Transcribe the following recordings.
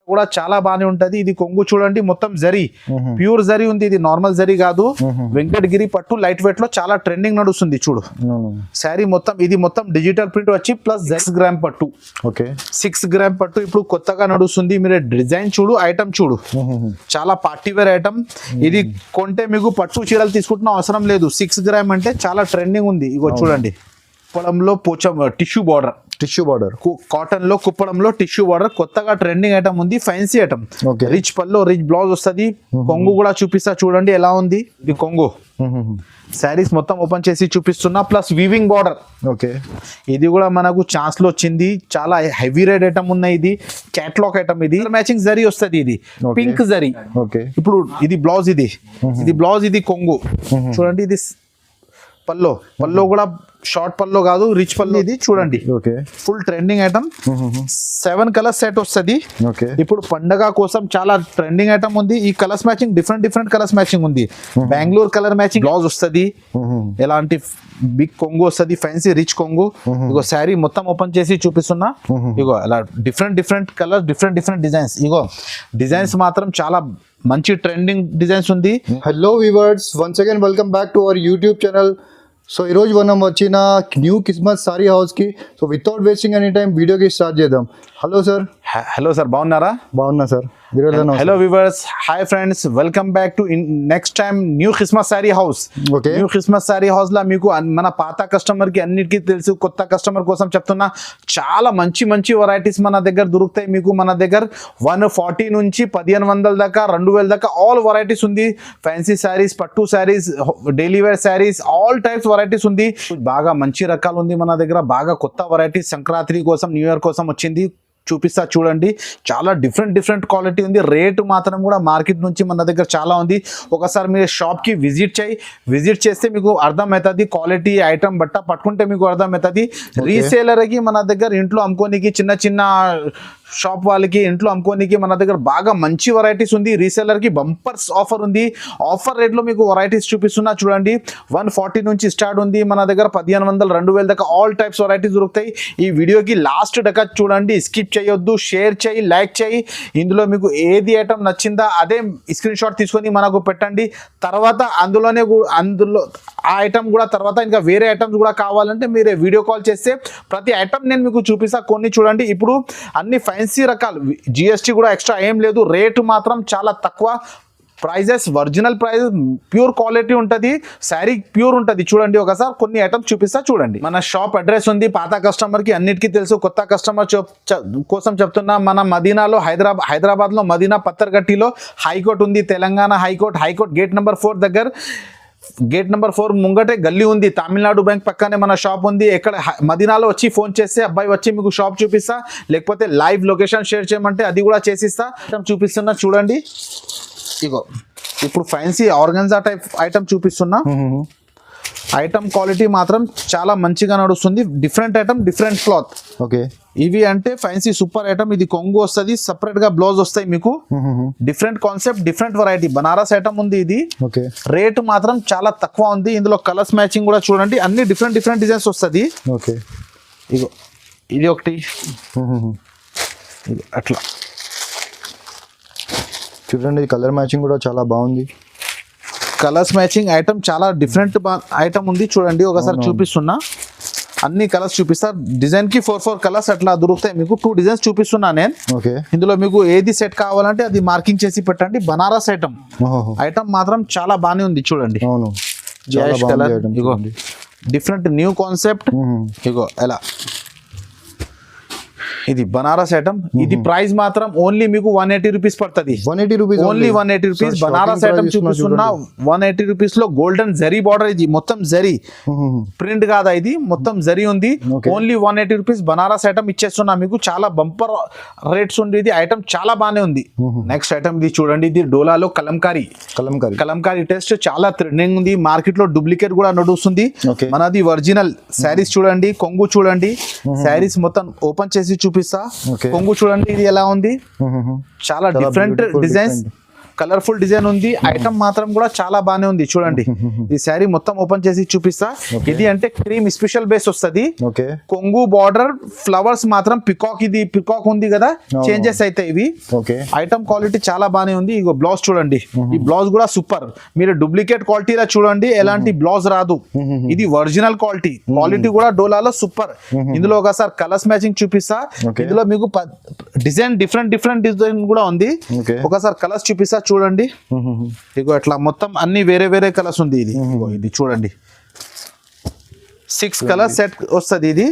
కూడా చాలా బానే ఉంటది. ఇది కొంగు చూడండి మొత్తం జరీ, ప్యూర్ జరీ ఉంది. ఇది నార్మల్ జరీ కాదు. వెంకటగిరి పట్టు లైట్ వెయిట్ లో చాలా ట్రెండింగ్ నడుస్తుంది చూడు. శారీ మొత్తం ఇది మొత్తం డిజిటల్ ప్రింట్ వచ్చి ప్లస్ 6 గ్రామ్ పట్టు. ఓకే 6 గ్రామ్ పట్టు ఇప్పుడు కొత్తగా నడుస్తుంది. మీరు డిజైన్ చూడు, ఐటమ్ చూడు, చాలా పార్టీ వేర్ ఐటమ్. ఇది కొంటే మీకు పట్టు చీరలు తీసుకుంటున్న అవసరం లేదు. 6 గ్రామ్ అంటే చాలా ట్రెండింగ్ ఉంది. ఇగో చూడండి, కుప్పడంలో టిష్యూ బార్డర్ కాటన్ లో కుప్పడంలో టిష్యూ బార్డర్ కొత్తగా ట్రెండింగ్ ఐటమ్ ఉంది. Fancy item, rich pallu rich blouse వస్తుంది. కొంగు కూడా చూపిస్తా చూడండి ఎలా ఉంది. ఇది కొంగు. శారీస్ మొత్తం ఓపెన్ చేసి చూపిస్తున్నా, ప్లస్ వీవింగ్ బార్డర్. ఓకే ఇది కూడా మనకు ఛాన్స్ లో వచ్చింది. చాలా హెవీ రేట్ ఐటమ్ ఉన్నాయి. ఇది క్యాట్లాగ్ ఐటమ్. ఇది మ్యాచింగ్ జరీ వస్తుంది. ఇది పింక్ జరీ. ఓకే ఇప్పుడు ఇది బ్లౌజ్, ఇది బ్లౌజ్, ఇది కొంగు చూడండి. ఇది పల్లో కూడా షార్ట్ పల్లో కాదు, రిచ్ పల్లో. ఇది చూడండి full trending item. 7 colours set వస్తుంది. ఇప్పుడు పండగ కోసం చాలా ట్రెండింగ్ ఐటమ్ ఉంది. ఈ colours matching different colours matching ఉంది. బెంగళూరు కలర్ మ్యాచింగ్ బ్లౌజ్ వస్తుంది. ఎలాంటి బిగ్ కొంగు వస్తుంది, ఫ్యాన్సీ రిచ్ కొంగు. ఇగో శారీ మొత్తం ఓపెన్ చేసి చూపిస్తున్నా. ఇగో అలా డిఫరెంట్ కలర్స్, డిఫరెంట్ డిజైన్స్. ఇగో డిజైన్స్ మాత్రం చాలా మంచి ట్రెండింగ్ డిజైన్స్ ఉంది. Hello viewers, once again welcome back to our YouTube channel. So ఈరోజు మనం వచ్చిన న్యూ కిస్మత్ సారీ హౌస్కి. So without wasting any time వీడియోకి స్టార్ట్ చేద్దాం. హలో సార్, బాగున్నారా? బాగున్నా sir. Hello viewers, hi friends, welcome back to next time new Christmas sari house. New Christmas sari house లా మీకు మన పాత కస్టమర్ కి అన్నిటికీ తెలుసు, కొత్త కస్టమర్ కోసం చెప్తున్నా, చాలా మంచి వెరైటీస్ మన దగ్గర దొరుకుతాయి. మీకు మన దగ్గర 140 నుంచి 1500 దాకా 2000 దాకా ఆల్ వెరైటీస్ ఉంది. ఫ్యాన్సీ శారీస్, పట్టు sarees, daily wear sarees, all types varieties ఉంది. బాగా మంచి రకాలు ఉంది మన దగ్గర. బాగా కొత్త వెరైటీస్ సంక్రాంతి కోసం, న్యూ ఇయర్ కోసం వచ్చింది. చూపిస్తా చూడండి. చాలా డిఫరెంట్ క్వాలిటీ ఉంది. రేటు మాత్రం కూడా మార్కెట్ నుంచి మన దగ్గర చాలా ఉంది. ఒకసారి మీరు షాప్కి విజిట్ చేస్తే మీకు అర్థమవుతుంది. క్వాలిటీ ఐటమ్ బట్ట పట్టుకుంటే మీకు అర్థమవుతుంది. రీసేలర్కి మన దగ్గర ఇంట్లో అమ్ముకోనికి, చిన్న షాప్ వాళ్ళకి ఇంట్లో అమ్ముకోనికి మన దగ్గర బాగా మంచి వెరైటీస్ ఉంది. రీసేలర్కి బంపర్స్ ఆఫర్ ఉంది. ఆఫర్ రేట్లో మీకు వెరైటీస్ చూపిస్తున్నా చూడండి. 140 నుంచి స్టార్ట్ ఉంది మన దగ్గర. 1500, 2000 దాకా ఆల్ టైప్స్ వెరైటీస్ దొరుకుతాయి. ఈ వీడియోకి లాస్ట్ దాకా చూడండి, స్కిప్ చేయొద్దు, షేర్ చేయి, లైక్ చేయి. ఇందులో మీకు ఏది ఐటమ్ నచ్చిందా అదే స్క్రీన్ షాట్ తీసుకొని మనకు పెట్టండి. తర్వాత అందులో ఆ ఐటమ్ కూడా తర్వాత ఇంకా వేరే ఐటమ్స్ కూడా కావాలంటే మీరే వీడియో కాల్ చేస్తే ప్రతి ఐటమ్ నేను మీకు చూపిస్తా. కొన్ని చూడండి, ఇప్పుడు అన్ని ఫ్యాన్సీ రకాలు, జిఎస్టీ కూడా ఎక్స్ట్రా ఏం లేదు. రేటు మాత్రం చాలా తక్కువ. Prices original prices, pure quality ఉంటుంది. శారీ ప్యూర్ ఉంటుంది. చూడండి ఒకసారి కొన్ని ఐటమ్స్ చూపిస్తా చూడండి. మన షాప్ అడ్రస్ ఉంది. పాత కస్టమర్కి అన్నిటికీ తెలుసు, కొత్త కస్టమర్ కోసం చెప్తున్నా. మన మదీనాలో, హైదరాబాద్లో మదీనా పత్తర్గట్టిలో హైకోర్టు ఉంది. తెలంగాణ హైకోర్ట్ గేట్ నెంబర్ 4 దగ్గర, గేట్ నెంబర్ 4 ముంగటే గల్లీ ఉంది. తమిళనాడు బ్యాంక్ పక్కనే మన షాప్ ఉంది. ఎక్కడ మదీనాలో వచ్చి ఫోన్ చేస్తే అబ్బాయి వచ్చి మీకు షాప్ చూపిస్తా, లేకపోతే లైవ్ లొకేషన్ షేర్ చేయమంటే అది కూడా చేసిస్తా. చూపిస్తున్నా చూడండి. ఇగో ఇప్పుడు ఫ్యాన్సీ ఆర్గన్జా టైప్ ఐటమ్ చూపిస్తున్నా. ఐటమ్ క్వాలిటీ మాత్రం చాలా మంచిగా నడుస్తుంది. Different item, different cloth. Okay ఇవి అంటే ఫ్యాన్సీ సూపర్ ఐటమ్. ఇది కొంగు వస్తుంది, సపరేట్ గా బ్లౌజ్ వస్తాయి మీకు. Different concept, different variety Banaras item ఉంది ఇది. రేట్ మాత్రం చాలా తక్కువ ఉంది. ఇందులో కలర్స్ మ్యాచింగ్ కూడా చూడండి, అన్ని డిఫరెంట్ డిజైన్స్ వస్తుంది. ఓకే ఇగో ఇది ఒకటి, అట్లా చూడండి. కలర్ మ్యాచింగ్ కూడా చాలా బాగుంది. కలర్స్ మ్యాచింగ్ ఐటమ్ చాలా డిఫరెంట్ ఐటమ్ ఉంది. చూడండి ఒకసారి చూపిస్తున్నా, అన్ని కలర్స్ చూపిస్తా. డిజైన్ కి 4 కలర్స్ అట్లా దొరుకుతాయి మీకు. 2 డిజైన్స్ చూపిస్తున్నా నేను. ఇందులో మీకు ఏది సెట్ కావాలంటే అది మార్కింగ్ చేసి పెట్టండి. బనారస్ ఐటమ్ మాత్రం చాలా బాగానే ఉంది. చూడండి కలర్, ఇగో డిఫరెంట్ న్యూ కాన్సెప్ట్. ఇగో ఎలా ఇది బనారస్ ఐటమ్. ఇది ప్రైస్ మాత్రం ఓన్లీ మీకు 180 రూపీస్ పడుతుంది. 180 rupees, only 180 rupees. Banaras item చూపిస్తున్నా 180 రూపీస్ లో గోల్డెన్ జరీ బార్డర్. ఇది మొత్తం జరీ ప్రింట్ కాదా, ఇది మొత్తం జరీ ఉంది. ఓన్లీ 180 రూపీస్ బనారస్ ఐటమ్ ఇచ్చేస్తున్నా మీకు. చాలా బంపర్ రేట్స్ ఉంది. ఇది ఐటమ్ చాలా బాగానే ఉంది. నెక్స్ట్ ఐటమ్ ఇది చూడండి. ఇది డోలాలో కలంకారీ టెస్ట్ చాలా ట్రెండింగ్ ఉంది. మార్కెట్ లో డూప్లికేట్ కూడా నడుస్తుంది. మనది ఒరిజినల్ శారీస్ చూడండి. కొంగు చూడండి. శారీస్ మొత్తం ఓపెన్ చేసి చూపిస్తా. కొంగు చూడండి ఇది ఎలా ఉంది. చాలా డిఫరెంట్ డిజైన్స్, కలర్ఫుల్ డిజైన్ ఉంది. ఐటమ్ మాత్రం కూడా చాలా బానే ఉంది చూడండి. ఈ శారీ మొత్తం ఓపెన్ చేసి చూపిస్తా. ఇది అంటే క్రీమ్ స్పెషల్ బేస్ వస్తది. ఓకే, కొంగు బార్డర్ ఫ్లవర్స్ మాత్రం పికాక్, ఇది పికాక్ ఉంది కదా, చేంజెస్ అయితే ఇవి. ఓకే, ఐటమ్ క్వాలిటీ చాలా బానే ఉంది. ఇగో బ్లౌజ్ చూడండి, ఈ బ్లౌజ్ కూడా సూపర్. మీరు డూప్లికేట్ క్వాలిటీలో చూడండి, ఎలాంటి బ్లౌజ్ రాదు. ఇది ఒరిజినల్ క్వాలిటీ కూడా డోలాలో సూపర్. ఇందులో ఒకసారి కలర్స్ మ్యాచింగ్ చూపిస్తా. ఇందులో మీకు డిజైన్ డిఫరెంట్ డిజైన్ కూడా ఉంది. ఒకసారి కలర్స్ చూపిస్తా చూడండి. ఇగో ఇట్లా మొత్తం అన్ని వేరే వేరే కలర్స్ ఉంది. ఇది చూడండి, 6 కలర్ సెట్ వస్తుంది. ఇది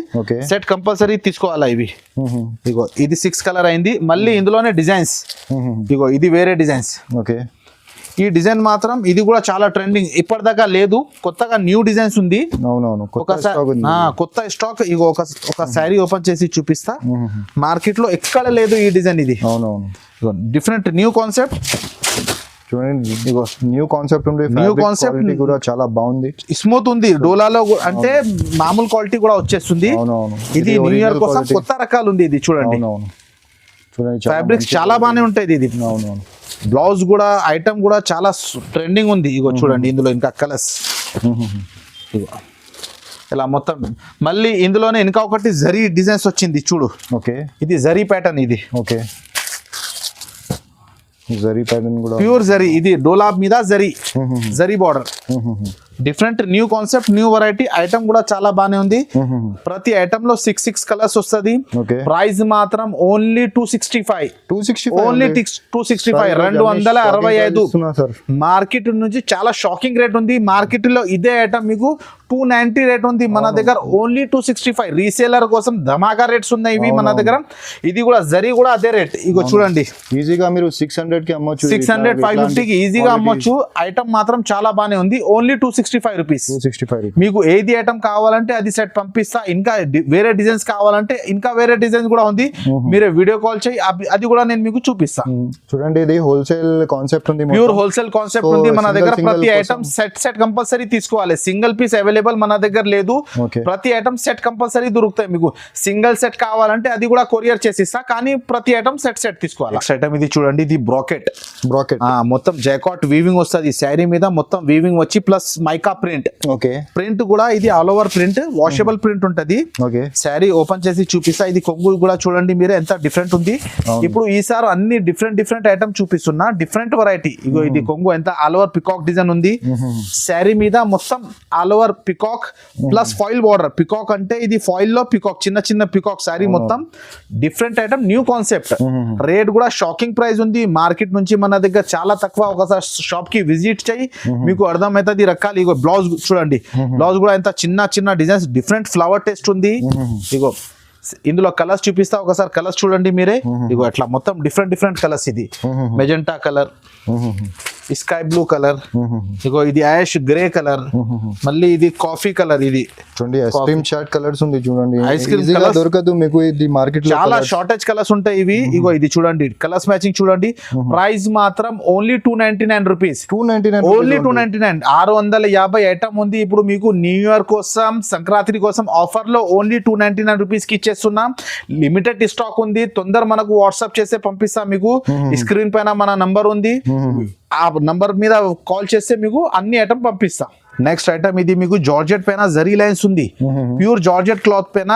సెట్ కంపల్సరీ తీసుకోవాలా. ఇవి ఇగో ఇది 6 కలర్ అయింది. మళ్ళీ ఇందులోనే డిజైన్స్, ఇగో ఇది వేరే డిజైన్స్. ఓకే, ఈ డిజైన్ మాత్రం ఇది కూడా చాలా ట్రెండింగ్, ఇప్పటిదాకా లేదు, కొత్తగా న్యూ డిజైన్స్ ఉంది. అవునవును, కొత్త స్టాక్. ఇగో ఒక శారీ ఓపెన్ చేసి చూపిస్తా. మార్కెట్ లో ఎక్కడ లేదు ఈ డిజైన్. ఇది అవునవును, డిఫరెంట్ న్యూ కాన్సెప్ట్ చూడండి. ఇగో న్యూ కాన్సెప్ట్ ఉంది. న్యూ కాన్సెప్ట్ కూడా చాలా బాగుంది, స్మూత్ ఉంది. డోలాలో అంటే మామూలు క్వాలిటీ కూడా వచ్చేస్తుంది. అవునవును, ఇది న్యూ ఇయర్ కోసం కొత్త రకాలు ఉంది. ఇది చూడండి, ఫ్యాబ్రిక్స్ చాలా బాగానే ఉంటాయి. ఇది అవునవును, బ్లౌజ్ కూడా ఐటమ్ కూడా చాలా ట్రెండింగ్ ఉంది. ఇగో చూడండి, ఇందులో ఇంకా కలర్స్ ఇగో ఇలా మొత్తం. మళ్ళీ ఇందులోనే ఇంకా ఒకటి జరీ డిజైన్స్ వచ్చింది చూడు. ఓకే, ఇది జరీ ప్యాటర్న్. ఇది ఓకే, జరీ ప్యాటర్న్ కూడా ప్యూర్ జరీ. ఇది డోలా మీద zari border. Different new concept, new variety. Item కూడా చాలా బానే ఉంది. ప్రతి ఐటమ్ లో 6 కలర్స్ వస్తుంది. ప్రైస్ మాత్రం ఓన్లీ 265. ఓన్లీ 265, 265. మార్కెట్ నుంచి చాలా షాకింగ్ రేట్ ఉంది. మార్కెట్ లో ఇదే ఐటమ్ మీకు 290 రేట్ ఉంది. మన దగ్గర ఓన్లీ 265. రీసేలర్ కోసం ధమాకా రేట్స్ ఉన్నాయి ఇవి మన దగ్గర. ఇది కూడా జరీ కూడా అదే రేట్. ఇగో చూడండి, ఈజీగా మీరు 600 కి అమ్మొచ్చు, 600, 550 కి ఈజీగా అమ్మొచ్చు. ఐటమ్ మాత్రం చాలా బానే ఉంది. Only 265 rupees. మీకు ఏది ఐటమ్ కావాలంటే అది సెట్ పంపిస్తా. ఇంకా వేరే డిజైన్స్ కావాలంటే ఇంకా వేరే డిజైన్స్ కూడా ఉంది. మీరే వీడియో కాల్ చేయి, అది కూడా నేను మీకు చూపిస్తా. చూడండి, ఇది హోల్సేల్ కాన్సెప్ట్ ఉంది, ప్యూర్ హోల్సేల్ కాన్సెప్ట్ ఉంది మన దగ్గర. ప్రతి ఐటమ్ సెట్ కంపల్సరీ తీసుకోవాలి. సింగిల్ పీస్ అవైలబుల్ మన దగ్గర లేదు. ప్రతి ఐటమ్ సెట్ కంపల్సరీ దొరుకుతాయి. మీకు సింగిల్ సెట్ కావాలంటే అది కూడా కొరియర్ చేసిస్తా, కానీ ప్రతి ఐటమ్ సెట్ తీసుకోవాలి. నెక్స్ట్ ఐటమ్ ఇది చూడండి, ఇది బ్రాకెట్. మొత్తం జైకాట్ వీవింగ్ వస్తుంది. శారీ మీద మొత్తం వీవింగ్ వచ్చి plus mica print. Okay, print కూడా ఇది all over print, washable print ఉంటది. శారీ ఓపెన్ చేసి చూపిస్తా. ఇది కొంగు కూడా చూడండి మీరు ఎంత డిఫరెంట్ ఉంది. ఇప్పుడు ఈసారి అన్ని డిఫరెంట్ ఐటమ్ చూపిస్తున్నా, డిఫరెంట్ వెరైటీ. ఇగో ఇది కొంగు ఎంత ఆల్ ఓవర్ పికాక్ డిజైన్ ఉంది. శారీ మీద మొత్తం all over peacock plus foil border. Peacock అంటే ఇది ఫాయిల్ లో పికాక్, చిన్న పికాక్. శారీ మొత్తం different item, new concept. Rate కూడా షాకింగ్ ప్రైస్ ఉంది. మార్కెట్ నుంచి మన దగ్గర చాలా తక్కువ. ఒకసారి షాప్ కి విజిట్ చేయి, మీకు అర్థమవుతుంది రకాలు. ఇగో బ్లౌజ్ చూడండి, బ్లౌజ్ కూడా ఎంత చిన్న డిజైన్స్, డిఫరెంట్ ఫ్లవర్ టెస్ట్ ఉంది. ఇగో ఇందులో కలర్స్ చూపిస్తా, ఒకసారి కలర్స్ చూడండి మీరే. ఇగో అట్లా మొత్తం డిఫరెంట్ కలర్స్. ఇది magenta colour, sky blue colour, ఇగో ఇది యాష్ గ్రే కలర్, మళ్ళీ ఇది కాఫీ కలర్. ఇది చూడండి, ఐస్ క్రీమ్ చాట్ కలర్స్ ఉంది చూడండి. ఐస్ క్రీమ్ దొరకదు మీకు ఇది మార్కెట్ లో, చాలా షార్టేజ్ కలర్స్ ఉంటాయి ఇవి. ఇగో ఇది చూడండి, కలర్స్ మ్యాచింగ్ చూడండి. ప్రైస్ మాత్రం ఓన్లీ 299 రూపీస్. ఓన్లీ 299. 650 ఐటమ్ ఉంది. ఇప్పుడు మీకు న్యూ ఇయర్ కోసం, సంక్రాంతి కోసం ఆఫర్ లో ఓన్లీ 299 రూపీస్ కి ఇచ్చేస్తున్నాం. లిమిటెడ్ స్టాక్ ఉంది. తొందర మనకు వాట్సాప్ చేస్తే పంపిస్తాం. మీకు స్క్రీన్ పైన మన నంబర్ ఉంది, ఆ నంబర్ మీద కాల్ చేస్తే మీకు అన్ని ఐటమ్ పంపిస్తాం. నెక్స్ట్ ఐటమ్ ఇది మీకు జార్జెట్ పైన జరీ లైన్స్ ఉంది. ప్యూర్ జార్జెట్ క్లాత్ పైన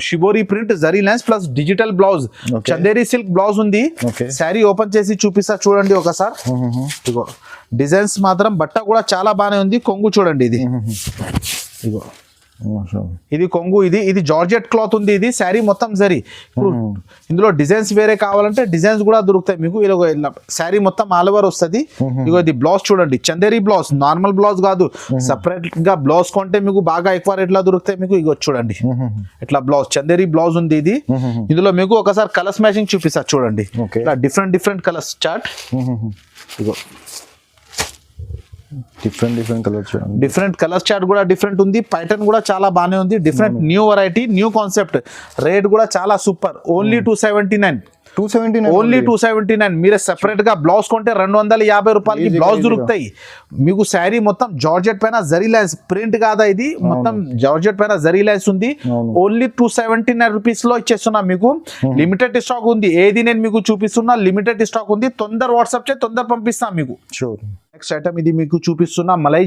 shibori print zari lines plus digital blouse, Chanderi silk blouse ఉంది. శారీ ఓపెన్ చేసి చూపిస్తా చూడండి ఒకసారి. ఇగో డిజైన్స్ మాత్రం బట్ట కూడా చాలా బాగానే ఉంది. కొంగు చూడండి, ఇది ఇగో ఇది కొంగు. ఇది జార్జెట్ క్లాత్ ఉంది. ఇది శారీ మొత్తం జరీ. ఇప్పుడు ఇందులో డిజైన్స్ వేరే కావాలంటే డిజైన్స్ కూడా దొరుకుతాయి మీకు. ఇలా శారీ మొత్తం ఆల్ ఓవర్ వస్తుంది. ఇగో ఇది బ్లౌజ్ చూడండి, చందేరి బ్లౌజ్, నార్మల్ బ్లౌజ్ కాదు. సపరేట్ గా బ్లౌజ్ కొంటే మీకు బాగా ఎక్కువ రేట్ లో దొరుకుతాయి మీకు. ఇగో చూడండి, ఇట్లా బ్లౌజ్, చందేరి బ్లౌజ్ ఉంది. ఇది ఇందులో మీకు ఒకసారి కలర్స్ మ్యాచింగ్ చూపిస్తా చూడండి. ఇట్లా డిఫరెంట్ కలర్స్ చార్ట్. ఇగో డిఫరెంట్ కలర్ చార్ట్ కూడా డిఫరెంట్ ఉంది. ప్యాటర్న్ కూడా చాలా బాగానే ఉంది. Different new variety, new concept. Rate కూడా చాలా సూపర్. ఓన్లీ 279. 279 ఓన్లీ 279. మీరే సెపరేట్ గా బ్లౌజ్ కొంటే 250 రూపాయలకి బ్లౌజ్ దొరుకుతాయి మీకు. శారీ మొత్తం జార్జెట్ పైన జరీ లైన్స్ ప్రింట్ కాదా ఇది, మొత్తం జార్జెట్ పైన జరీ లైన్స్ ఉంది. ఓన్లీ 279 రూపీస్ లో ఇచ్చేస్తున్నా మీకు. లిమిటెడ్ స్టాక్ ఉంది, ఏది నేను మీకు చూపిస్తున్నా లిమిటెడ్ స్టాక్ ఉంది. తొందర వాట్సాప్ చే తొందర పంపిస్తా మీకు. నెక్స్ట్ ఐటమ్ ఇది మీకు చూపిస్తున్నా మలై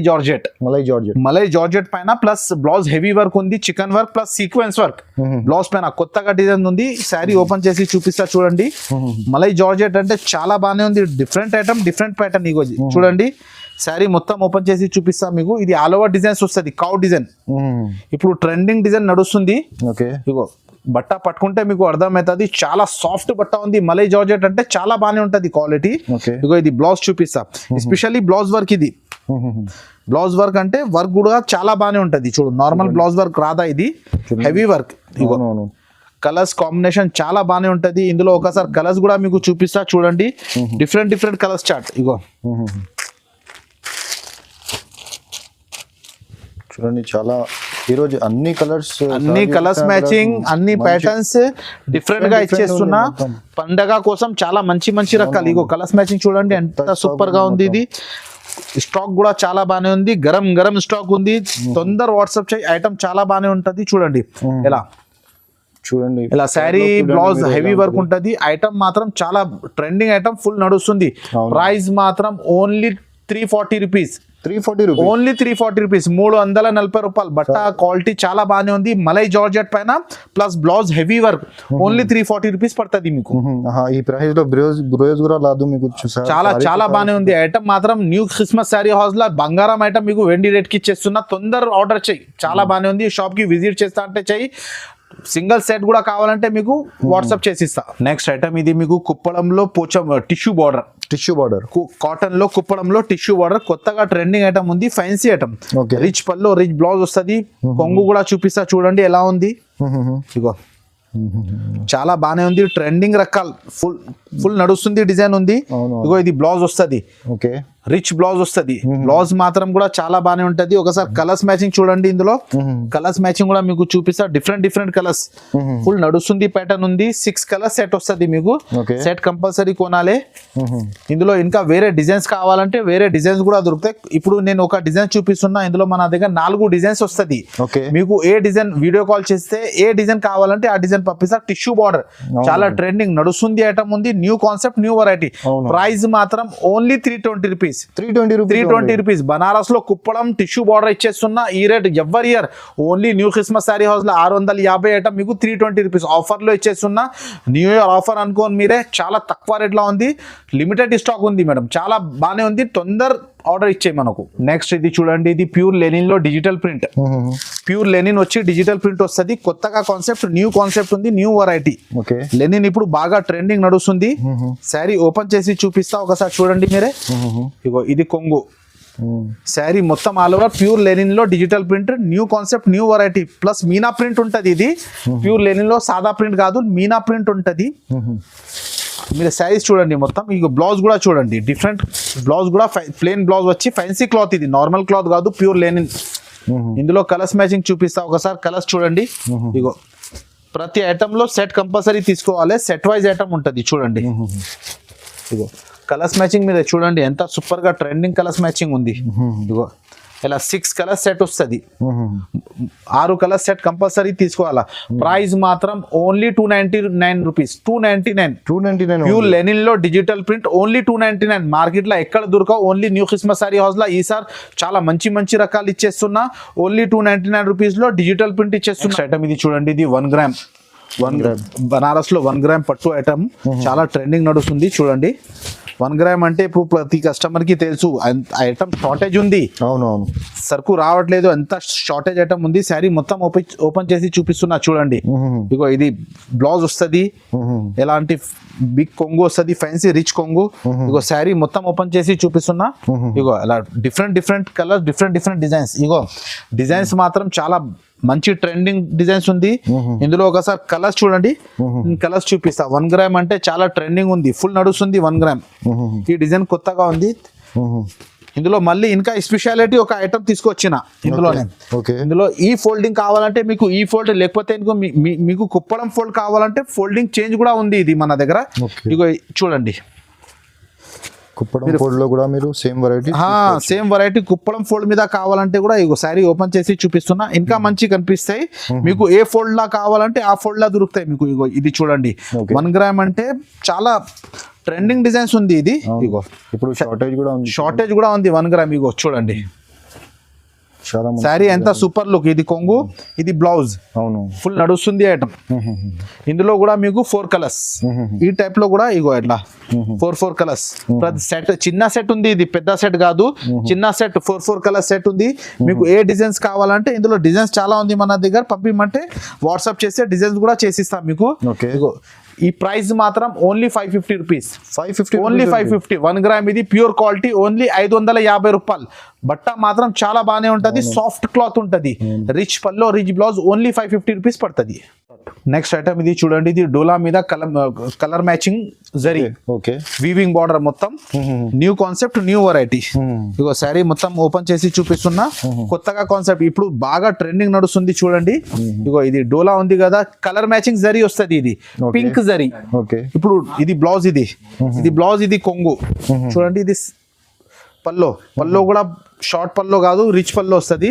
జార్జెట్ పైన ప్లస్ బ్లౌజ్ హెవీ వర్క్ ఉంది, chicken work plus sequence work blouse పైన కొత్తగా డిజైన్ ఉంది. శారీ ఓపెన్ చేసి చూపిస్తా చూడండి. మలై జార్జెట్ అంటే చాలా బాగానే ఉంది, డిఫరెంట్ ఐటమ్ డిఫరెంట్ ప్యాటర్న్. ఇగో చూడండి శారీ మొత్తం ఓపెన్ చేసి చూపిస్తా మీకు. ఇది ఆల్ ఓవర్ డిజైన్స్ వస్తుంది, కౌ డిజైన్ ఇప్పుడు ట్రెండింగ్ డిజైన్ నడుస్తుంది. ఇగో బట్ట పట్టుకుంటే మీకు అర్థమవుతుంది, చాలా సాఫ్ట్ బట్ట ఉంది. మలై జార్జెట్ అంటే చాలా బాగానే ఉంటది క్వాలిటీ. ఇగో ఇది బ్లౌజ్ చూపిస్తా, ఎస్పెషల్లీ బ్లౌజ్ వర్క్. ఇది బ్లౌజ్ వర్క్ అంటే వర్క్ కూడా చాలా బాగానే ఉంటది. చూడు నార్మల్ బ్లౌజ్ వర్క్ రాదా, ఇది హెవీ వర్క్. ఇగో కలర్స్ కాంబినేషన్ చాలా బాగానే ఉంటది. ఇందులో ఒకసారి కలర్స్ కూడా మీకు చూపిస్తా చూడండి. Different colours chart. ఇగో చూడండి, చాలా ఈరోజు అన్ని కలర్స్ మ్యాచింగ్, అన్ని ప్యాటర్న్స్ డిఫరెంట్ గా ఇచ్చేస్తున్నా. పండగ కోసం చాలా మంచి రకాలు. ఇగో కలర్స్ మ్యాచింగ్ చూడండి ఎంత సూపర్ గా ఉంది. ఇది స్టాక్ కూడా చాలా బాగానే ఉంది, గరం స్టాక్ ఉంది. తొందర వాట్సాప్ చేయి, ఐటమ్ చాలా బాగానే ఉంటది. చూడండి ఇలా శారీ బ్లౌజ్ హెవీ వర్క్ ఉంటది. ఐటమ్ మాత్రం చాలా ట్రెండింగ్ ఐటమ్, ఫుల్ నడుస్తుంది. ప్రైస్ మాత్రం ఓన్లీ 340 రూపీస్. ఓన్లీ 340 రూపీస్, 340 రూపాయలు. బట్ట క్వాలిటీ చాలా బాగానే ఉంది. మలై జార్జెట్ పైన plus blouse heavy work only 340 rupees పడుతుంది మీకు. ఈ ప్రైస్ లో బ్రోజ్ కూడా రాదు మీకు. చాలా బాగానే ఉంది ఐటమ్ మాత్రం. న్యూ క్రిస్మస్ శారీ హౌస్ లో బంగారం ఐటమ్ మీకు వెండి రేట్ కి ఇచ్చేస్తున్నా. తొందర ఆర్డర్ చెయ్యి, చాలా బాగానే ఉంది. షాప్ కి విజిట్ చేస్తా అంటే చెయ్యి. సింగిల్ సెట్ కూడా కావాలంటే మీకు వాట్సాప్ చేసిస్తా. నెక్స్ట్ ఐటమ్ ఇది మీకు కుప్పడంలో టిష్యూ బార్డర్ కాటన్ లో కుప్పడంలో టిష్యూ బార్డర్ కొత్తగా ట్రెండింగ్ ఐటమ్ ఉంది. Fancy item, rich pallu rich blouse వస్తుంది. కొంగు కూడా చూపిస్తా చూడండి ఎలా ఉంది. ఇగో చాలా బాగానే ఉంది, ట్రెండింగ్ రకాలు ఫుల్ నడుస్తుంది, డిజైన్ ఉంది. ఇగో ఇది బ్లౌజ్ వస్తుంది, రిచ్ బ్లౌజ్ వస్తుంది. బ్లౌజ్ మాత్రం కూడా చాలా బాగానే ఉంటది. ఒకసారి కలర్స్ మ్యాచింగ్ చూడండి. ఇందులో కలర్స్ మ్యాచింగ్ కూడా మీకు చూపిస్తా. డిఫరెంట్ కలర్స్ ఫుల్ నడుస్తుంది. ప్యాటర్న్ ఉంది. 6 కలర్స్ సెట్ వస్తుంది మీకు. సెట్ కంపల్సరీ కొనాలి. ఇందులో ఇంకా వేరే డిజైన్స్ కావాలంటే వేరే డిజైన్స్ కూడా దొరుకుతాయి. ఇప్పుడు నేను ఒక డిజైన్ చూపిస్తున్నా. ఇందులో మన దగ్గర 4 డిజైన్స్ వస్తుంది. మీకు ఏ డిజైన్ వీడియో కాల్ చేస్తే ఏ డిజైన్ కావాలంటే ఆ డిజైన్ పంపిస్తా. టిష్యూ బార్డర్ చాలా ట్రెండింగ్ నడుస్తుంది ఐటమ్ ఉంది. New concept, new variety. Price మాత్రం ఓన్లీ 320 రూపీస్. 320 రూపీస్. బనారస్ లో కుప్పడం టిష్యూ బార్డర్ ఇచ్చేస్తున్నా. ఈ రేట్ ఎవరి year only new Christmas sari house లో 650 ఐటమ్ మీకు 320 రూపీస్ ఆఫర్ లో ఇచ్చేస్తున్నా. న్యూ ఇయర్ ఆఫర్ అనుకోని మీరే, చాలా తక్కువ రేట్ లో ఉంది. లిమిటెడ్ స్టాక్ ఉంది మేడం, చాలా బాగానే ఉంది. తొందర ఆర్డర్ ఇచ్చే మనకు. నెక్స్ట్ ఇది చూడండి, ఇది ప్యూర్ లెనిన్ లో డిజిటల్ ప్రింట్. ప్యూర్ లెనిన్ వచ్చి డిజిటల్ ప్రింట్ వస్తుంది. కొత్తగా కాన్సెప్ట్, న్యూ కాన్సెప్ట్ ఉంది, న్యూ వెరైటీ. లెనిన్ ఇప్పుడు బాగా ట్రెండింగ్ నడుస్తుంది. శారీ ఓపెన్ చేసి చూపిస్తా ఒకసారి చూడండి మీరే. ఇగో ఇది కొంగు. శారీ మొత్తం ఆల్ ఓవర్ ప్యూర్ లెనిన్ లో digital print, new concept, new variety. Plus Meena print ఉంటది. ఇది ప్యూర్ లెనిన్ లో సాదా ప్రింట్ కాదు, మీనా ప్రింట్ ఉంటది. మీరు సైజ్ చూడండి మొత్తం. ఇక బ్లౌజ్ కూడా చూడండి, డిఫరెంట్ బ్లౌజ్ కూడా ప్లేన్ బ్లౌజ్ వచ్చి ఫ్యాన్సీ క్లాత్. ఇది నార్మల్ క్లాత్ కాదు, ప్యూర్ లెనిన్. ఇందులో కలర్స్ మ్యాచింగ్ చూపిస్తా ఒకసారి. కలర్స్ చూడండి. ఇగో ప్రతి ఐటమ్ లో సెట్ కంపల్సరీ తీసుకోవాలి. సెట్ వైజ్ ఐటమ్ ఉంటుంది చూడండి. ఇగో కలర్స్ మ్యాచింగ్ మీద చూడండి ఎంత సూపర్ గా ట్రెండింగ్ కలర్స్ మ్యాచింగ్ ఉంది. ఇగో ఇలా 6 కలర్ సెట్ వస్తుంది. 6 కలర్ సెట్ కంపల్సరీ తీసుకోవాలా. ప్రైస్ మాత్రం ఓన్లీ 299 రూపీస్. 299 ప్యూర్ లెనిన్ లో డిజిటల్ ప్రింట్ ఓన్లీ 299. మార్కెట్ లో ఎక్కడ దొరకవు, only new Christmas sari house లో ఈసారి చాలా మంచి రకాలు ఇచ్చేస్తున్నా. ఓన్లీ 299 రూపీస్ లో డిజిటల్ ప్రింట్ ఇచ్చేస్తున్నా. ఐటమ్ ఇది చూడండి, ఇది 1 గ్రామ్ బనారస్ లో 1 గ్రామ్ పట్టు ఐటమ్ చాలా ట్రెండింగ్ నడుస్తుంది. చూడండి 1 గ్రామ్ అంటే ఇప్పుడు ప్రతి కస్టమర్ కి తెలుసు ఐటమ్ షార్టేజ్ ఉంది. అవునవును, సరుకు రావట్లేదు, ఎంత షార్టేజ్ ఐటమ్ ఉంది. శారీ మొత్తం ఓపెన్ చేసి చూపిస్తున్నా చూడండి. ఇగో ఇది బ్లౌజ్ వస్తుంది, ఎలాంటి బిగ్ కొంగు వస్తుంది, ఫ్యాన్సీ రిచ్ కొంగు. ఇగో శారీ మొత్తం ఓపెన్ చేసి చూపిస్తున్నా. ఇగో ఇలా డిఫరెంట్ కలర్స్, డిఫరెంట్ డిజైన్స్. ఇగో డిజైన్స్ మాత్రం చాలా మంచి ట్రెండింగ్ డిజైన్స్ ఉంది. ఇందులో ఒకసారి కలర్స్ చూడండి, కలర్స్ చూపిస్తా. 1 గ్రామ్ అంటే చాలా ట్రెండింగ్ ఉంది, ఫుల్ నడుస్తుంది 1 గ్రామ్. ఈ డిజైన్ కొత్తగా ఉంది. ఇందులో మళ్ళీ ఇంకా స్పెషాలిటీ ఒక ఐటమ్ తీసుకొచ్చిన ఇందులోనే. ఓకే. ఇందులో ఈ ఫోల్డింగ్ కావాలంటే మీకు ఈ ఫోల్డ్, లేకపోతే ఇంకో మీకు కుప్పడం ఫోల్డ్ కావాలంటే ఫోల్డింగ్ చేంజ్ కూడా ఉంది ఇది మన దగ్గర. ఇగో చూడండి, కుప్పడం ఫోల్డ్ లో కూడా మీరు సేమ్ వెరైటీ కుప్పడం ఫోల్డ్ మీద కావాలంటే కూడా ఇగో శారీ ఓపెన్ చేసి చూపిస్తున్నా. ఇంకా మంచి కనిపిస్తాయి మీకు. ఏ ఫోల్డ్ లా కావాలంటే ఆ ఫోల్డ్ లా దొరుకుతాయి మీకు. ఇగో ఇది చూడండి, 1 గ్రామ్ అంటే చాలా ట్రెండింగ్ డిజైన్స్ ఉంది ఇది. ఇగో ఇప్పుడు షార్టేజ్ కూడా ఉంది 1 గ్రామ్. ఇగో చూడండి శారీ ఎంత సూపర్ లుక్. ఇది కొంగు, ఇది బ్లౌజ్, అవును, ఫుల్ నడుస్తుంది ఐటమ్. ఇందులో కూడా మీకు 4 కలర్స్. ఈ టైప్ లో కూడా ఇగో ఎట్లా 4 కలర్స్. ప్రతి సెట్ చిన్న సెట్ ఉంది, ఇది పెద్ద సెట్ కాదు, చిన్న సెట్ 4 కలర్ సెట్ ఉంది. మీకు ఏ డిజైన్స్ కావాలంటే ఇందులో డిజైన్స్ చాలా ఉంది మన దగ్గర. పంపిమంటే వాట్సాప్ చేస్తే డిజైన్స్ కూడా చేసిస్తాం మీకు. ఇగో ఈ ప్రైస్ మాత్రం ఓన్లీ 550 రూపీస్. ఓన్లీ 550. 1 గ్రామ్ ఇది ప్యూర్ క్వాలిటీ, ఓన్లీ 550 రూపాయలు. బట్ట మాత్రం చాలా బాగానే ఉంటది, సాఫ్ట్ క్లాత్ ఉంటది, rich pallu rich blouse. Only 550 rupees పడుతుంది. నెక్స్ట్ ఐటమ్ ఇది చూడండి, ఇది డోలా మీద కలర్ మ్యాచింగ్ జరీ, వీవింగ్ బార్డర్ మొత్తం. New concept, new variety. ఇగో శారీ మొత్తం ఓపెన్ చేసి చూపిస్తున్నా. కొత్తగా కాన్సెప్ట్, ఇప్పుడు బాగా ట్రెండింగ్ నడుస్తుంది చూడండి. ఇగో ఇది డోలా ఉంది కదా, కలర్ మ్యాచింగ్ జరీ వస్తుంది. ఇది పింక్ జరీ. ఇప్పుడు ఇది బ్లౌజ్, ఇది బ్లౌజ్, ఇది కొంగు. చూడండి ఇది పల్లో కూడా షార్ట్ పల్లో కాదు, రిచ్ పల్లో వస్తుంది.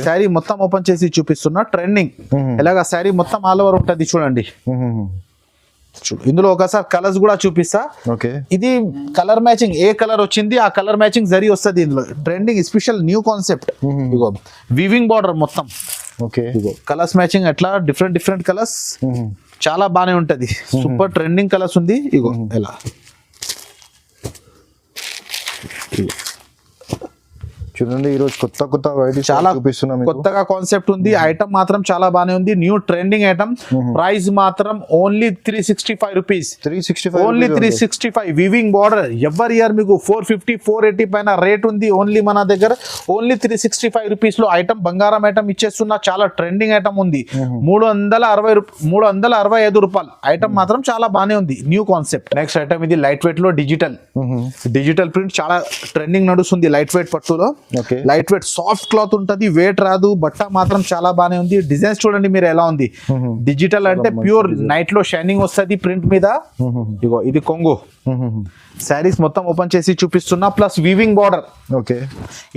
శారీ మొత్తం ఓపెన్ చేసి చూపిస్తున్నా. ట్రెండింగ్ ఎలాగా శారీ మొత్తం ఆల్ ఓవర్ ఉంటది చూడండి. ఇందులో ఒకసారి కలర్స్ కూడా చూపిస్తా. ఇది కలర్ మ్యాచింగ్, ఏ కలర్ వచ్చింది ఆ కలర్ మ్యాచింగ్ జరీ వస్తుంది ఇందులో. Trending special new concept. ఇగో వీవింగ్ బార్డర్ మొత్తం. ఇగో కలర్స్ మ్యాచింగ్ ఎట్లా డిఫరెంట్ కలర్స్, చాలా బాగానే ఉంటది. సూపర్ ట్రెండింగ్ కలర్స్ ఉంది. ఇగో ఎలా చూడండి, ఈ రోజు కొత్త వెరైటీస్ చాలా చూపిస్తున్నాం. కొత్తగా కాన్సెప్ట్ ఉంది. ఐటమ్ మాత్రం చాలా బాగానే ఉంది, న్యూ ట్రెండింగ్ ఐటమ్. ప్రైస్ మాత్రం only 365 rupees. Only 365. Weaving border ఎవరి ఇయర్ మీకు 450 480 పైన రేట్ ఉంది. ఓన్లీ మన దగ్గర ఓన్లీ 365 రూపీస్ లో ఐటమ్, బంగారం ఐటమ్ ఇచ్చేస్తున్నా. చాలా ట్రెండింగ్ ఐటమ్ ఉంది. 365 రూపాయలు. ఐటమ్ మాత్రం చాలా బాగానే ఉంది, న్యూ కాన్సెప్ట్. నెక్స్ట్ ఐటమ్ ఇది లైట్ వెయిట్ లో డిజిటల్ ప్రింట్, చాలా ట్రెండింగ్ నడుస్తుంది. లైట్ వెయిట్ పట్టులో లైట్ వెయిట్ సాఫ్ట్ క్లాత్ ఉంటది, వెయిట్ రాదు. బట్ట మాత్రం చాలా బాగానే ఉంది. డిజైన్స్ చూడండి మీరు ఎలా ఉంది. డిజిటల్ అంటే ప్యూర్ నైట్ లో షైనింగ్ వస్తుంది ప్రింట్ మీద. ఇగో ఇది కొంగు. శారీస్ మొత్తం ఓపెన్ చేసి చూపిస్తున్నా. Plus weaving border.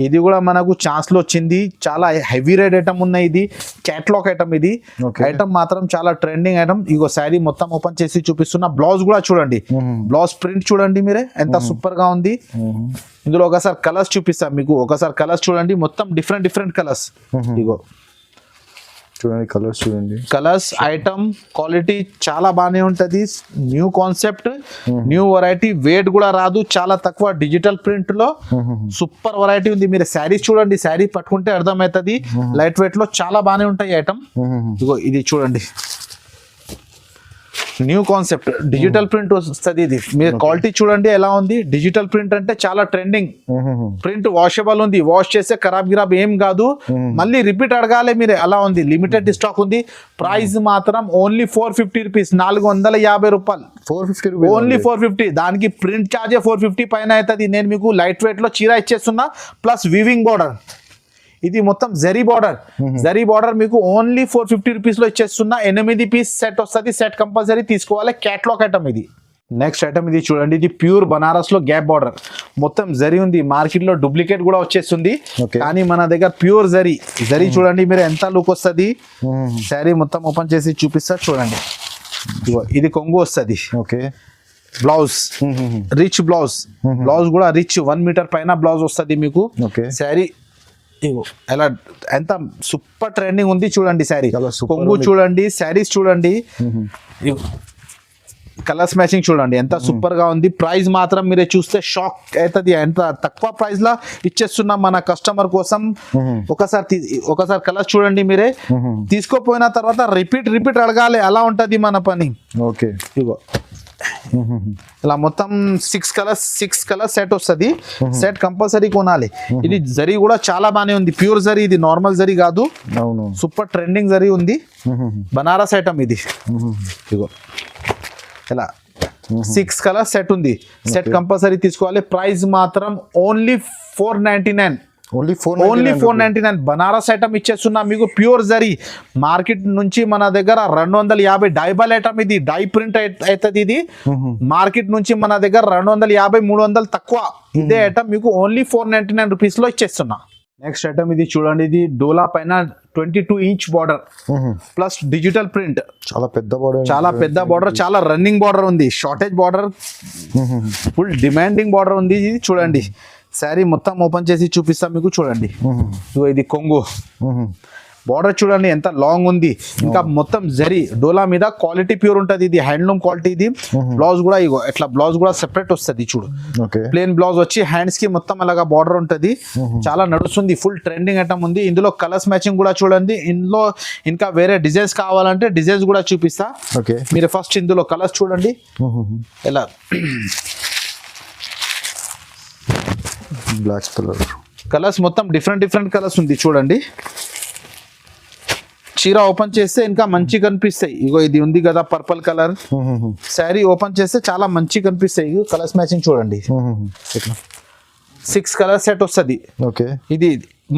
ఇది కూడా మనకు ఛాన్స్ లో వచ్చింది. చాలా హెవీ రేట్ ఐటమ్ ఉన్నాయి. ఇది క్యాట్లాగ్ ఐటమ్. ఇది ఐటమ్ మాత్రం చాలా ట్రెండింగ్ ఐటమ్. ఇగో శారీ మొత్తం ఓపెన్ చేసి చూపిస్తున్నా. బ్లౌజ్ కూడా చూడండి, బ్లౌజ్ ప్రింట్ చూడండి మీరే ఎంత సూపర్ గా ఉంది. ఇందులో ఒకసారి కలర్స్ చూపిస్తాం మీకు. ఒకసారి కలర్స్ చూడండి, మొత్తం డిఫరెంట్ కలర్స్. ఇగో చూడండి కలర్స్, చూడండి కలర్స్. ఐటమ్ క్వాలిటీ చాలా బాగానే ఉంటది. New concept, new variety. Weight కూడా రాదు, చాలా తక్కువ. డిజిటల్ ప్రింట్ లో సూపర్ వెరైటీ ఉంది. మీరు శారీస్ చూడండి, శారీ పట్టుకుంటే అర్థమవుతుంది. లైట్ వెయిట్ లో చాలా బాగానే ఉంటాయి ఐటమ్. ఇగో ఇది చూడండి, న్యూ కాన్సెప్ట్. డిజిటల్ ప్రింట్ వస్తుంది. ఇది మీరు క్వాలిటీ చూడండి ఎలా ఉంది. డిజిటల్ ప్రింట్ అంటే చాలా ట్రెండింగ్ ప్రింట్. వాషబుల్ ఉంది, వాష్ చేస్తే ఖరాబ్ ఏం కాదు. మళ్ళీ రిపీట్ అడగాలి మీరు, అలా ఉంది. లిమిటెడ్ స్టాక్ ఉంది. ప్రైస్ మాత్రం ఓన్లీ 450 రూపీస్. 450 రూపాయలు. 450 ఓన్లీ 450. దానికి ప్రింట్ ఛార్జ్ 450 పైన అవుతుంది. నేను మీకు లైట్ వెయిట్ లో చీర ఇచ్చేస్తున్నా. Plus weaving border. ఇది మొత్తం జరీ బార్డర్ మీకు ఓన్లీ 450 రూపీస్ లో ఇచ్చేస్తున్నా. 8 పీస్ సెట్ వస్తుంది. సెట్ కంపల్సరీ తీసుకోవాలి. క్యాట్లాగ్ ఐటమ్ ఇది. నెక్స్ట్ ఐటమ్ ఇది చూడండి, ఇది ప్యూర్ బనారస్ లో గ్యాప్ బార్డర్. మొత్తం జరీ ఉంది. మార్కెట్ లో డూప్లికేట్ కూడా వచ్చేస్తుంది, కానీ మన దగ్గర ప్యూర్ జరీ చూడండి మీరు ఎంత లుక్ వస్తుంది. శారీ మొత్తం ఓపెన్ చేసి చూపిస్తా చూడండి. ఇది కొంగు వస్తుంది. బ్లౌజ్ రిచ్ బ్లౌజ్ కూడా రిచ్ 1 మీటర్ పైన బ్లౌజ్ వస్తుంది మీకు. శారీ ఎలా ఎంత సూపర్ ట్రెండింగ్ ఉంది చూడండి. శారీ కొంగు చూడండి, శారీస్ చూడండి, కలర్స్ మ్యాచింగ్ చూడండి ఎంత సూపర్ గా ఉంది. ప్రైస్ మాత్రం మీరే చూస్తే షాక్ అవుతుంది. ఎంత తక్కువ ప్రైస్ లా ఇచ్చేస్తున్నాం మన కస్టమర్ కోసం. ఒకసారి కలర్స్ చూడండి మీరే. తీసుకోపోయిన తర్వాత రిపీట్ అడగాలి, అలా ఉంటది మన పని. ఇగో ఇలా మొత్తం 6 కలర్స్ సెట్ వస్తుంది. సెట్ కంపల్సరీ కొనాలి. ఇది జరీ కూడా చాలా బాగానే ఉంది. ప్యూర్ జరీ, ఇది నార్మల్ జరీ కాదు. సూపర్ ట్రెండింగ్ జరీ ఉంది. బనారస్ ఐటమ్ ఇది. ఇగో ఇలా 6 కలర్ సెట్ ఉంది. సెట్ కంపల్సరీ తీసుకోవాలి. ప్రైస్ మాత్రం only 499. Only only 499 Banaras item ఇచ్చేస్తున్నా మీకు. ప్యూర్ జరీ మార్కెట్ నుంచి మన దగ్గర 250 డైబల్ ఐటమ్, ఇది డై ప్రింట్ అవుతుంది. ఇది మార్కెట్ నుంచి మన దగ్గర 250 300 తక్కువ. ఇదే ఐటమ్ మీకు ఓన్లీ 499 రూపీస్ లో ఇచ్చేస్తున్నా. నెక్స్ట్ ఐటమ్ ఇది చూడండి, ఇది డోలా పైన 22 inch border plus digital print. చాలా పెద్ద బార్డర్, చాలా పెద్ద బార్డర్, చాలా రన్నింగ్ బార్డర్ ఉంది. Shortage border, full demanding border ఉంది. ఇది చూడండి, శారీ మొత్తం ఓపెన్ చేసి చూపిస్తాం మీకు. చూడండి, ఇది కొంగు బార్డర్ చూడండి ఎంత లాంగ్ ఉంది. ఇంకా మొత్తం జరీ డోలా మీద క్వాలిటీ ప్యూర్ ఉంటుంది. ఇది హ్యాండ్లూమ్ క్వాలిటీ. ఇది బ్లౌజ్ కూడా ఇగో ఎట్లా బ్లౌజ్ కూడా సెపరేట్ వస్తుంది. చూడు, ప్లేన్ బ్లౌజ్ వచ్చి హ్యాండ్స్ కి మొత్తం అలాగా బార్డర్ ఉంటుంది. చాలా నడుస్తుంది, ఫుల్ ట్రెండింగ్ ఐటమ్ ఉంది. ఇందులో కలర్స్ మ్యాచింగ్ కూడా చూడండి. ఇందులో ఇంకా వేరే డిజైన్స్ కావాలంటే డిజైన్స్ కూడా చూపిస్తా. మీరు ఫస్ట్ ఇందులో కలర్స్ చూడండి ఎలా. బ్లాక్ కలర్ కలర్స్ మొత్తం డిఫరెంట్ కలర్స్ ఉంది. చూడండి, చీర ఓపెన్ చేస్తే ఇంకా మంచి కనిపిస్తాయి. ఇగో ఇది ఉంది కదా పర్పుల్ కలర్, శారీ ఓపెన్ చేస్తే చాలా మంచి కనిపిస్తాయి. కలర్స్ మ్యాచింగ్ చూడండి, 6 కలర్ సెట్ వస్తుంది. ఇది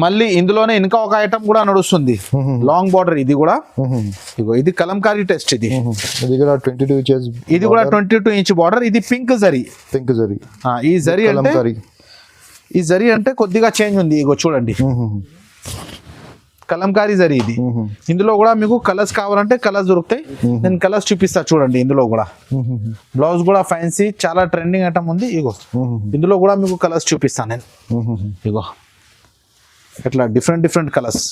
మళ్ళీ ఇందులోనే ఇంకా ఒక ఐటమ్ కూడా నడుస్తుంది, లాంగ్ బార్డర్. ఇది కూడా ఇగో ఇది కలంకారీ టెస్ట్. ఇది కూడా 22 ఇంచెస్, ఇది కూడా 22 ఇంచ్ బార్డర్. ఇది పింక్ జరీ. ఈ జరీ అంటే, ఈ జరీ అంటే కొద్దిగా చేంజ్ ఉంది. ఇగో చూడండి, కలంకారీ జరీ ఇది. ఇందులో కూడా మీకు కలర్స్ కావాలంటే కలర్స్ దొరుకుతాయి. నేను కలర్స్ చూపిస్తా చూడండి. ఇందులో కూడా బ్లౌజ్ కూడా ఫ్యాన్సీ, చాలా ట్రెండింగ్ ఐటమ్ ఉంది. ఇగో ఇందులో కూడా మీకు కలర్స్ చూపిస్తాను నేను. ఇగో ఇట్లా డిఫరెంట్ కలర్స్,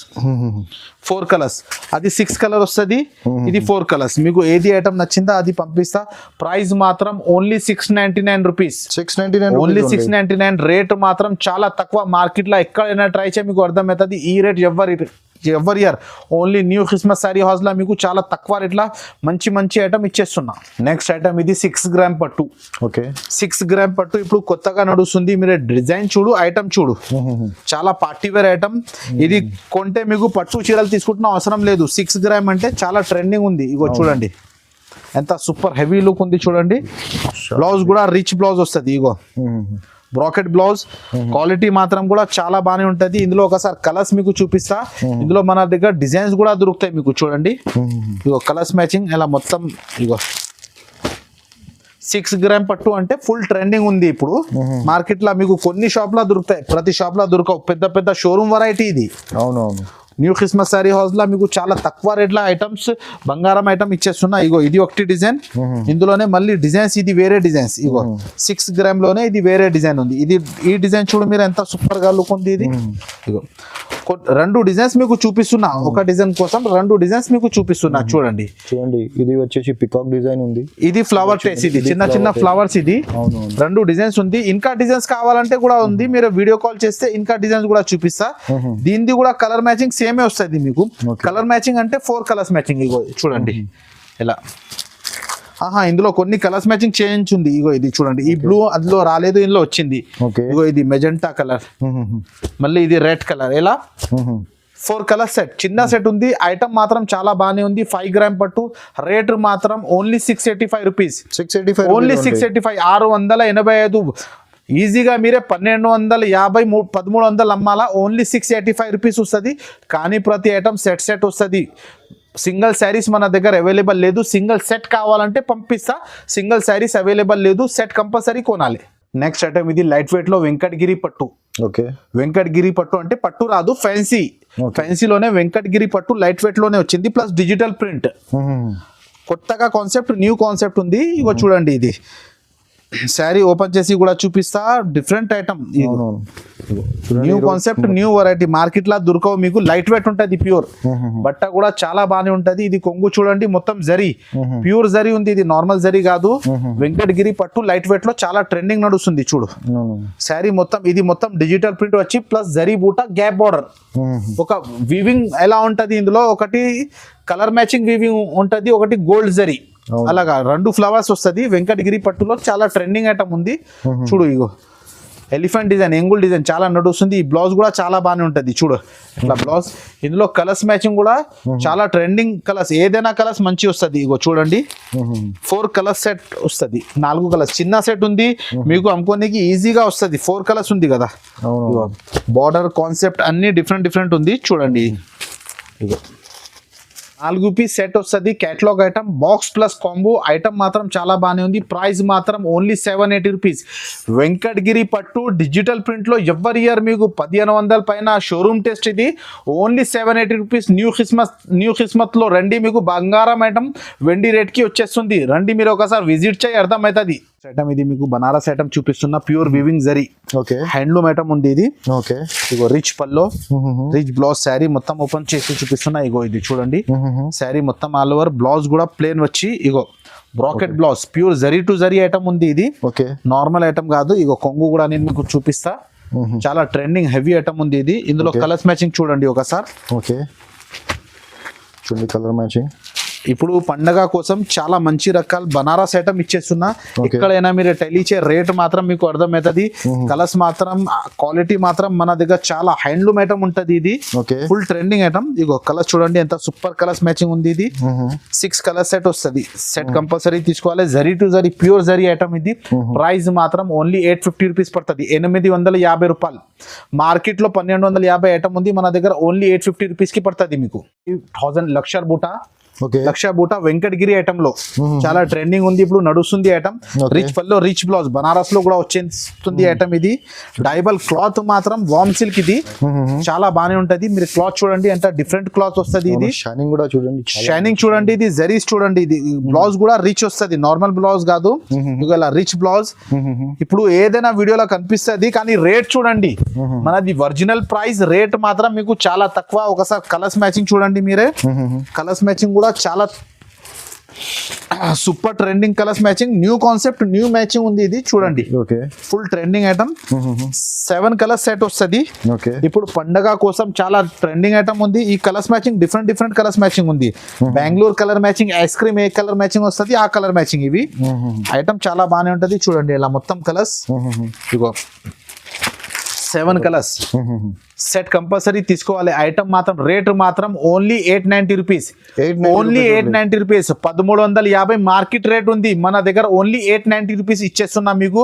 4 కలర్స్. అది 6 కలర్ వస్తుంది, ఇది 4 కలర్స్. మీకు ఏది ఐటమ్ నచ్చిందో అది పంపిస్తా. ప్రైస్ మాత్రం ఓన్లీ 699 రూపీస్. ఓన్లీ 699. రేట్ మాత్రం చాలా తక్కువ. మార్కెట్ లో ఎక్కడైనా ట్రై చేయ మీకు అర్థమవుతుంది. ఈ రేట్ ఎవరి year only new Christmas sari house లో మీకు చాలా తక్కువ రేట్లా మంచి ఐటమ్ ఇచ్చేస్తున్నా. నెక్స్ట్ ఐటమ్ ఇది 6 గ్రామ్ పట్టు. 6 గ్రామ్ పట్టు ఇప్పుడు కొత్తగా నడుస్తుంది. మీరు డిజైన్ చూడు, ఐటమ్ చూడు, చాలా పార్టీ వేర్ ఐటమ్. ఇది కొంటే మీకు పట్టు చీరలు తీసుకుంటున్న అవసరం లేదు. 6 గ్రామ్ అంటే చాలా ట్రెండింగ్ ఉంది. ఇగో చూడండి ఎంత సూపర్ హెవీ లుక్ ఉంది. చూడండి, బ్లౌజ్ కూడా రిచ్ బ్లౌజ్ వస్తుంది. ఇగో బ్రాకెట్ బ్లౌజ్, క్వాలిటీ మాత్రం కూడా చాలా బాగానే ఉంటది. ఇందులో ఒకసారి కలర్స్ మీకు చూపిస్తా. ఇందులో మన దగ్గర డిజైన్స్ కూడా దొరుకుతాయి మీకు. చూడండి, ఇగో కలర్స్ మ్యాచింగ్ ఇలా మొత్తం. ఇగో 6 గ్రామ్ పట్టు అంటే ఫుల్ ట్రెండింగ్ ఉంది ఇప్పుడు మార్కెట్ లో. మీకు కొన్ని షాప్ లో దొరుకుతాయి, ప్రతి షాప్ లో దొరకవు. పెద్ద షోరూమ్ వెరైటీ ఇది. అవునవును. న్యూ క్రిస్మస్ శారీ హౌస్ లో మీకు చాలా తక్కువ రేట్ల ఐటమ్స్, బంగారం ఐటమ్ ఇచ్చేస్తున్నా. ఇగో ఇది ఒకటి డిజైన్, ఇందులోనే మళ్ళీ డిజైన్స్, ఇది వేరే డిజైన్స్. ఇగో 6 గ్రామ్ లోనే ఇది వేరే డిజైన్ ఉంది. ఇది ఈ డిజైన్ చూడు మీరు ఎంత సూపర్ గా లుక్ ఉంది. ఇది ఇగో 2 డిజైన్స్ మీకు చూపిస్తున్నా. ఒక డిజైన్ కోసం 2 డిజైన్స్ మీకు చూపిస్తున్నా. చూడండి, ఇది వచ్చేసి పికాక్ డిజైన్ ఉంది. ఇది ఫ్లవర్ టేస్, ఇది చిన్న ఫ్లవర్స్. ఇది 2 డిజైన్స్ ఉంది. ఇంకా డిజైన్స్ కావాలంటే కూడా ఉంది. మీరు వీడియో కాల్ చేస్తే ఇంకా డిజైన్స్ కూడా చూపిస్తా. దీనిది కూడా కలర్ మ్యాచింగ్ సేమే వస్తుంది మీకు. కలర్ మ్యాచింగ్ అంటే 4 కలర్స్ మ్యాచింగ్. ఇగో చూడండి ఎలా. ఇందులో కొన్ని కలర్స్ మ్యాచింగ్ చేంజ్ ఉంది. ఇగో ఇది చూడండి, ఈ బ్లూ అందులో రాలేదు, ఇందులో వచ్చింది. ఇగో ఇది మెజెంటా కలర్, మళ్ళీ ఇది రెడ్ కలర్. ఎలా 4 కలర్ సెట్, చిన్న సెట్ ఉంది. ఐటమ్ మాత్రం చాలా బాగానే ఉంది. 5 గ్రామ్ పట్టు. రేట్ మాత్రం ఓన్లీ 685 రూపీస్. ఓన్లీ 685, 685. ఈజీగా మీరే 1250 1300 అమ్మాలా. ఓన్లీ 685 రూపీస్ వస్తుంది. కానీ ప్రతి ఐటమ్ సెట్ వస్తుంది. సింగిల్ శారీస్ మన దగ్గర అవైలబుల్ లేదు. సింగిల్ సెట్ కావాలంటే పంపిస్తా. సింగిల్ శారీస్ అవైలబుల్ లేదు, సెట్ కంపల్సరీ కొనాలి. నెక్స్ట్ ఐటమ్ ఇది లైట్ వెయిట్ లో వెంకటగిరి పట్టు. వెంకటగిరి పట్టు అంటే పట్టు రాదు, ఫ్యాన్సీలోనే వెంకటగిరి పట్టు లైట్ వెయిట్ లోనే వచ్చింది. Plus digital print. కొత్తగా కాన్సెప్ట్, న్యూ కాన్సెప్ట్ ఉంది. ఇగో చూడండి, ఇది శారీ ఓపెన్ చేసి కూడా చూపిస్తా. Different item, new concept, new variety. Market లా దొరకవు మీకు. లైట్ వెయిట్ ఉంటది, ప్యూర్ బట్ట కూడా చాలా బాగానే ఉంటది. ఇది కొంగు చూడండి, మొత్తం జరీ, ప్యూర్ జరీ ఉంది. ఇది నార్మల్ జరీ కాదు. వెంకటగిరి పట్టు లైట్ వెయిట్ లో చాలా ట్రెండింగ్ నడుస్తుంది. చూడు శారీ మొత్తం, ఇది మొత్తం డిజిటల్ ప్రింట్ వచ్చి ప్లస్ జరీ బూట, గ్యాప్ బార్డర్. ఒక వీవింగ్ ఎలా ఉంటది, ఇందులో ఒకటి కలర్ మ్యాచింగ్ వీవింగ్ ఉంటది, ఒకటి గోల్డ్ జరీ. అలాగా 2 ఫ్లవర్స్ వస్తుంది. వెంకటగిరి పట్టులో చాలా ట్రెండింగ్ ఐటమ్ ఉంది. చూడు, ఇగో ఎలిఫెంట్ డిజైన్, ఎంగుల్ డిజైన్ చాలా నడుస్తుంది. ఈ బ్లౌజ్ కూడా చాలా బాగానే ఉంటుంది చూడు ఇట్లా బ్లౌజ్. ఇందులో కలర్స్ మ్యాచింగ్ కూడా చాలా ట్రెండింగ్ కలర్స్, ఏదైనా కలర్స్ మంచి వస్తుంది. ఇగో చూడండి 4 కలర్స్ సెట్ వస్తుంది, 4 కలర్స్. చిన్న సెట్ ఉంది మీకు అమ్ముకోనికి ఈజీగా వస్తుంది. 4 కలర్స్ ఉంది కదా. బార్డర్ కాన్సెప్ట్ అన్ని డిఫరెంట్ ఉంది చూడండి. ఇగో 4 పీస్ సెట్ వస్తుంది. Catalogue item, box plus combo item మాత్రం చాలా బాగానే ఉంది. ప్రైస్ మాత్రం ఓన్లీ 780 రూపీస్. వెంకటగిరి పట్టు డిజిటల్ ప్రింట్లో ఎవరి ఇయర్ మీకు 1500 పైన షోరూమ్ టెస్ట్. ఇది ఓన్లీ 780 రూపీస్. న్యూ క్రిస్మస్లో రండి, మీకు బంగారం ఐటమ్ వెండి రేట్కి వచ్చేస్తుంది. రండి మీరు ఒకసారి విజిట్ చేయి, అర్థమవుతుంది. ఐటమ్ ఇది మీకు బనారస్ ఐటమ్ చూపిస్తున్నా, ప్యూర్ వివింగ్ జరీ. ఓకే, హ్యాండ్లూమ్ ఐటమ్ ఉంది ఇది. ఓకే, ఇగో rich pallu, rich blouse. Sari మొత్తం ఓపెన్ చేసి చూపిస్తున్నా. ఇగో ఇది చూడండి, శారీ మొత్తం ఆల్ ఓవర్. బ్లౌజ్ కూడా ప్లేన్ వచ్చి ఇగో బ్రాకెట్ బ్లౌజ్, ప్యూర్ జరీ టు జరీ ఐటమ్ ఉంది ఇది. ఓకే, నార్మల్ ఐటమ్ కాదు. ఇగో కొంగు కూడా నేను మీకు చూపిస్తా. చాలా ట్రెండింగ్ హెవీ ఐటమ్ ఉంది ఇది. ఇందులో కలర్స్ మ్యాచింగ్ చూడండి ఒకసారి. ఓకే, చూడండి కలర్ మ్యాచింగ్. ఇప్పుడు పండగ కోసం చాలా మంచి రకాల బనారస్ ఐటమ్ ఇచ్చేస్తున్నా. ఎక్కడైనా మీరు టెలిచే రేట్ మాత్రం మీకు అర్థమవుతుంది. కలర్స్ మాత్రం, క్వాలిటీ మాత్రం మన దగ్గర చాలా హ్యాండ్లూమ్ ఐటమ్ ఉంటది. ఇది ఫుల్ ట్రెండింగ్ ఐటమ్. ఇగో కలర్స్ చూడండి ఎంత సూపర్ కలర్స్ మ్యాచింగ్ ఉంది. ఇది 6 కలర్ సెట్ వస్తుంది. సెట్ కంపల్సరీ తీసుకోవాలి. Zari to zari, pure zari item ఇది. ప్రైస్ మాత్రం ఓన్లీ 850 రూపీస్ పడుతుంది, 850 రూపాయలు. మార్కెట్ లో 1250 ఐటమ్ ఉంది, మన దగ్గర ఓన్లీ 850 రూపీస్ కి పడుతుంది మీకు. 1000 లక్షర్ బూటా, లక్ష బూటా వెంకటగిరి ఐటమ్ లో చాలా ట్రెండింగ్ ఉంది, ఇప్పుడు నడుస్తుంది item. Rich pallu, rich blouse, Banaras లో కూడా వచ్చేస్తుంది ఐటమ్ ఇది. డైబల్ క్లాత్ మాత్రం వామ్ సిల్క్ ఇది చాలా బాగానే ఉంటది. మీరు క్లాత్ చూడండి ఎంత డిఫరెంట్ క్లాత్ వస్తుంది. ఇది షైనింగ్ కూడా చూడండి, షైనింగ్ చూడండి. ఇది జరీస్ చూడండి. ఇది బ్లౌజ్ కూడా రిచ్ వస్తుంది, నార్మల్ బ్లౌజ్ కాదు. ఇలా రిచ్ బ్లౌజ్. ఇప్పుడు ఏదైనా వీడియోలో కనిపిస్తుంది, కానీ రేట్ చూడండి మనది ఒరిజినల్ ప్రైస్. రేట్ మాత్రం మీకు చాలా తక్కువ. ఒకసారి కలర్స్ మ్యాచింగ్ చూడండి మీరే. కలర్స్ మ్యాచింగ్ కూడా చాలా super trending colours matching. New concept, new matching ఉంది ఇది చూడండి. Full trending item. 7 colours set వస్తుంది. ఇప్పుడు పండగ కోసం చాలా ట్రెండింగ్ ఐటమ్ ఉంది. ఈ colours matching different colours matching ఉంది. Bengaluru colour matching, ice cream ఏ కలర్ మ్యాచింగ్ వస్తుంది ఆ కలర్ మ్యాచింగ్. ఇవి ఐటమ్ చాలా బాగానే ఉంటది చూడండి. ఇలా మొత్తం కలర్స్ ఇగో 7 కలర్స్ సెట్ కంపల్సరీ తీసుకోవాలి. ఐటమ్ మాత్రం రేట్ మాత్రం only 890 rupees. Only 890 rupees. 1350 market rate ఉంది, మన దగ్గర ఓన్లీ 890 రూపీస్ ఇచ్చేస్తున్నా మీకు.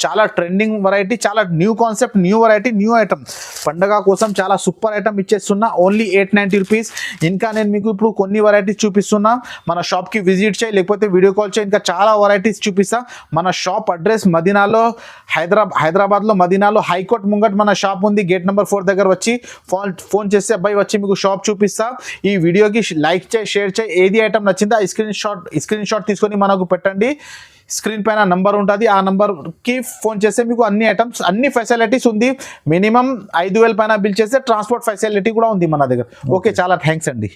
చాలా ట్రెండింగ్ వెరైటీ, చాలా new concept, new variety, new item. పండగ కోసం చాలా సూపర్ ఐటమ్ ఇచ్చేస్తున్నా, ఓన్లీ 890 రూపీస్. ఇంకా నేను మీకు ఇప్పుడు కొన్ని వెరైటీస్ చూపిస్తున్నా. మన షాప్కి విజిట్ చేయి, లేకపోతే వీడియో కాల్ చేయి, ఇంకా చాలా వెరైటీస్ చూపిస్తా. మన షాప్ అడ్రస్ మదీనాలో, హైదరాబాద్లో మదీనాలో హైకోర్ట్ ముంగట్ మన షాప్ ఉంది. గేట్ నెంబర్ 4 దగ్గర వచ్చి ఫోన్ చేస్తే అబ్బాయి వచ్చి మీకు షాప్ చూపిస్తా. ఈ వీడియోకి లైక్ చేయి, షేర్ చేయి. ఏది ఐటమ్ నచ్చిందో ఈ స్క్రీన్ షాట్ తీసుకొని మనకు పెట్టండి. స్క్రీన్ పైన నంబర్ ఉంటుంది, ఆ నంబర్కి ఫోన్ చేస్తే మీకు అన్ని ఐటమ్స్, అన్ని ఫెసిలిటీస్ ఉంది. మినిమం 5000 పైన బిల్ చేస్తే ట్రాన్స్పోర్ట్ ఫెసిలిటీ కూడా ఉంది మన దగ్గర. ఓకే, చాలా థ్యాంక్స్ అండి.